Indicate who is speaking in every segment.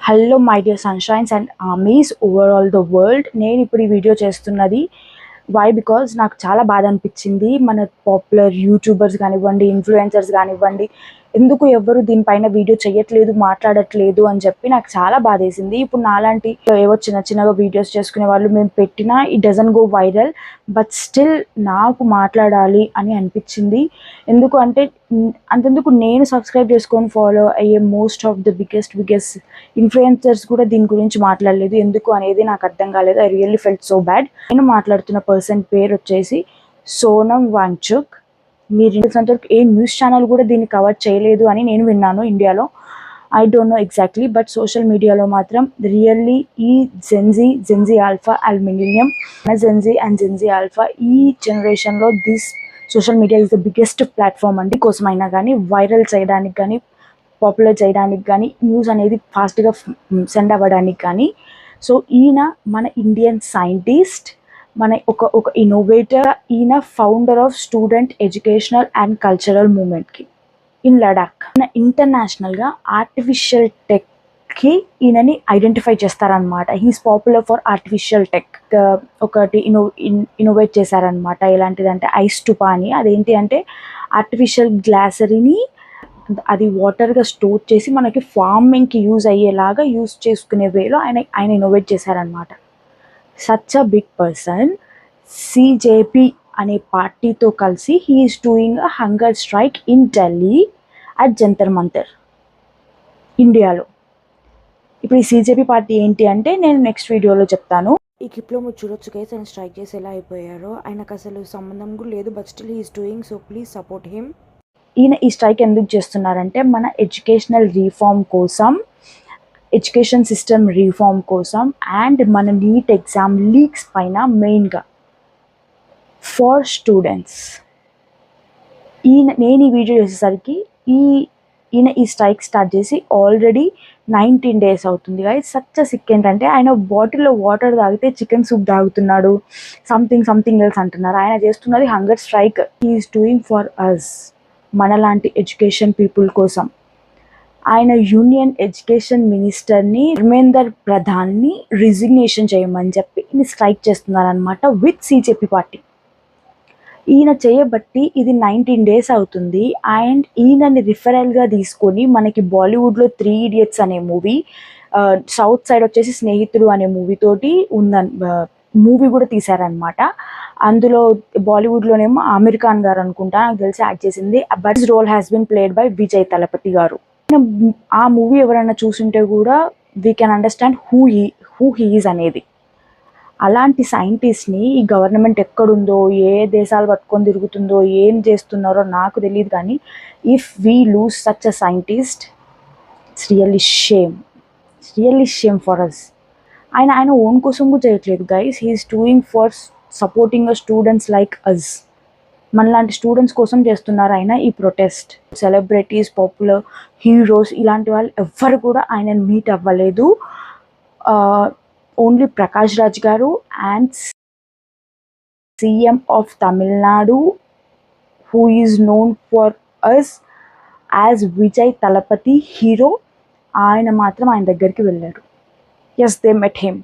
Speaker 1: Hello my dear sunshines and armies over all the world. నేను ఇప్పుడు ఈ video చేస్తున్నది బికాజ్ నాకు చాలా బాధ అనిపించింది. మన పాపులర్ యూట్యూబర్స్ కానివ్వండి, ఇన్ఫ్లుయెన్సర్స్ కానివ్వండి, ఎందుకు ఎవ్వరు దీనిపైన వీడియో చేయట్లేదు, మాట్లాడట్లేదు అని చెప్పి నాకు చాలా బాధేసింది. ఇప్పుడు నాలాంటి ఏవో చిన్న చిన్నగా వీడియోస్ చేసుకునే వాళ్ళు మేము పెట్టినా it doesn't go viral, but still నాకు మాట్లాడాలి అని అనిపించింది. ఎందుకు అంటే అంతెందుకు నేను సబ్స్క్రైబ్ చేసుకొని ఫాలో అయ్యే most of the biggest influencers కూడా దీని గురించి మాట్లాడలేదు. ఎందుకు అనేది నాకు అర్థం కాలేదు. I really felt so bad. నేను మాట్లాడుతున్న పర్సన్ పేరు వచ్చేసి సోనం వాంగ్చుక్. మీరు ఇంతవరకు ఏ న్యూస్ ఛానల్ కూడా దీన్ని కవర్ చేయలేదు అని నేను విన్నాను ఇండియాలో. I don't know exactly, but social మీడియాలో మాత్రం రియల్లీ ఈ Gen Z alpha and millennium, Gen Z and Gen Z alpha ఈ జనరేషన్లో this social media is the biggest platform అండి. కోసమైనా కానీ వైరల్ చేయడానికి కానీ, పాపులర్ చేయడానికి కానీ, న్యూస్ అనేది ఫాస్ట్గా సెండ్ అవ్వడానికి కానీ. సో ఈయన మన ఇండియన్ సైంటిస్ట్, మన ఒక ఇన్నోవేటర్. ఈయన founder of student educational and cultural మూవ్మెంట్కి ఇన్ లడాక్. ఇంటర్నేషనల్గా ఆర్టిఫిషియల్ టెక్కి ఈయనని ఐడెంటిఫై చేస్తారనమాట. He is popular for artificial tech. ఒకటి ఇన్నోవేట్ చేశారనమాట. ఎలాంటిదంటే ఐస్ టుపా అని. అదేంటి అంటే ఆర్టిఫిషియల్ గ్లాసరీని అది వాటర్గా స్టోర్ చేసి మనకి ఫార్మింగ్కి యూజ్ అయ్యేలాగా యూజ్ చేసుకునే వేలో ఆయన ఇన్నోవేట్ చేశారనమాట. Such a big person. CJP అనే పార్టీతో కలిసి he is doing a hunger strike in Delhi at Jantar Mantar ఇండియాలో. ఇప్పుడు ఈ సిజేపీ పార్టీ ఏంటి అంటే నేను నెక్స్ట్ వీడియోలో చెప్తాను. ఈ క్లిప్లో మీరు చూడొచ్చు గైస్, ఆయన స్ట్రైక్ చేసి ఎలా అయిపోయారో. ఆయనకు అసలు సంబంధం కూడా లేదు, but still he is doing, so please support him. ఈయన ఈ స్ట్రైక్ ఎందుకు చేస్తున్నారంటే మన ఎడ్యుకేషనల్ రీఫార్మ్ కోసం, ఎడ్యుకేషన్ సిస్టమ్ రీఫార్మ్ కోసం, అండ్ మన నీట్ ఎగ్జామ్ లీక్స్ పైన మెయిన్గా ఫర్ స్టూడెంట్స్. నేను ఈ వీడియో చేసేసరికి ఈయన ఈ స్ట్రైక్ స్టార్ట్ చేసి ఆల్రెడీ 19 days అవుతుంది. సచ్ సిక్ ఏంటంటే ఆయన బాటిల్లో వాటర్ తాగితే చికెన్ సూప్ తాగుతున్నాడు, సంథింగ్ ఎల్స్ అంటున్నారు. ఆయన చేస్తున్నది hunger strike. He's doing for us, మనలాంటి ఎడ్యుకేషన్ పీపుల్ కోసం. ఆయన యూనియన్ ఎడ్యుకేషన్ మినిస్టర్ని ధర్మేందర్ ప్రధాన్ని రిజిగ్నేషన్ చేయమని చెప్పి ఈయన స్ట్రైక్ చేస్తున్నారనమాట విత్ సిజేపీ పార్టీ. ఈయన చేయబట్టి ఇది 19 days అవుతుంది. అండ్ ఈయనని రిఫరల్గా తీసుకొని మనకి బాలీవుడ్లో 3 Idiots అనే మూవీ, సౌత్ సైడ్ వచ్చేసి స్నేహితుడు అనే మూవీతోటి మూవీ కూడా తీశారనమాట. అందులో బాలీవుడ్లోనేమో ఆమిర్ ఖాన్ గారు అనుకుంటా, నాకు తెలిసి యాక్ట్ చేసింది. But his role has been played by Vijay Thalapathy garu. ఆ మూవీ ఎవరైనా చూసుంటే కూడా we can understand who he is అనేది. అలాంటి సైంటిస్ట్ని ఈ గవర్నమెంట్ ఎక్కడుందో, ఏ దేశాలు పట్టుకొని తిరుగుతుందో, ఏం చేస్తున్నారో నాకు తెలియదు, కానీ if we lose such a scientist, it's really shame for us. ఆయన ఓన్ కోసం కూడా చేయట్లేదు guys. He's doing for supporting students like us. మనలాంటి స్టూడెంట్స్ కోసం చేస్తున్నారు ఆయన ఈ ప్రొటెస్ట్. సెలబ్రిటీస్, పాపులర్ హీరోస్ ఇలాంటి వాళ్ళు ఎవ్వరు కూడా ఆయనను మీట్ అవ్వలేదు. Only Prakash Raj garu and CM of Tamil Nadu, who is known for us as Vijay Thalapathy hero, ఆయన మాత్రం ఆయన దగ్గరికి వెళ్ళారు. Yes, they met him,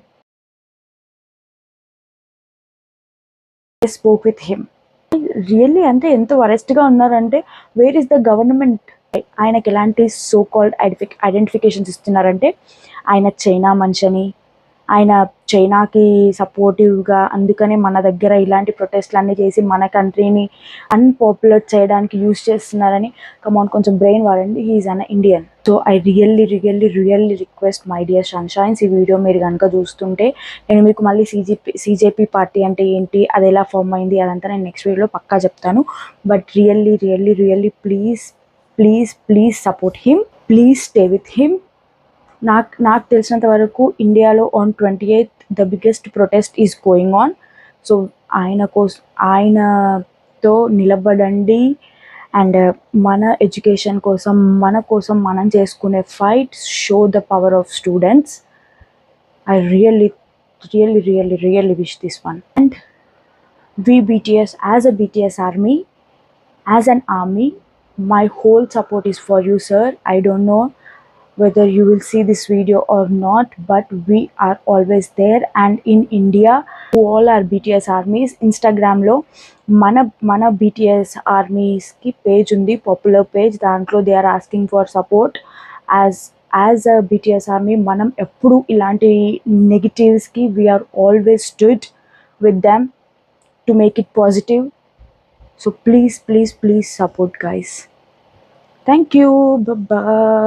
Speaker 1: they spoke with him. Really అంటే ఎంత వరెస్ట్గా ఉన్నారంటే, వేర్ ఇస్ ద గవర్నమెంట్? ఆయనకి ఎలాంటి సో కాల్డ్ ఐడెంటిఫికేషన్స్ ఇస్తున్నారంటే, ఆయన చైనా మనిషి అని, ఆయన చైనాకి సపోర్టివ్గా, అందుకనే మన దగ్గర ఇలాంటి ప్రొటెస్ట్లు అన్నీ చేసి మన కంట్రీని అన్పాపులర్ చేయడానికి యూజ్ చేస్తున్నారని. కమాన్, కొంచెం బ్రెయిన్ వాడండి. He is an Indian. So I really request my dear sunshines, ఈ వీడియో మీరు కనుక చూస్తుంటే నేను మీకు మళ్ళీ సిజేపీ పార్టీ అంటే ఏంటి, అది ఎలా ఫామ్ అయింది, అదంతా నేను నెక్స్ట్ వీడియోలో పక్కా చెప్తాను. But really please support him, please stay with him. నాకు తెలిసినంత వరకు ఇండియాలో on 28th the biggest protest is going on. So ఆయనతో నిలబడండి. అండ్ మన ఎడ్యుకేషన్ కోసం, మనం చేసుకునే fight show the power of students. I really wish this one. And we BTS, as a BTS army, as an army, my whole support is for you, sir. I don't know whether you will see this video or not, but we are always there. And in India, to all our BTS armies, Instagram lo మన BTS armies కి page ఉంది, popular page. దాంట్లో they are asking for support. As a BTS army మనం ఎప్పుడు ఇలాంటి నెగిటివ్స్కి we are always stood with them to make it positive. So please support, guys. Thank you. Bye bye.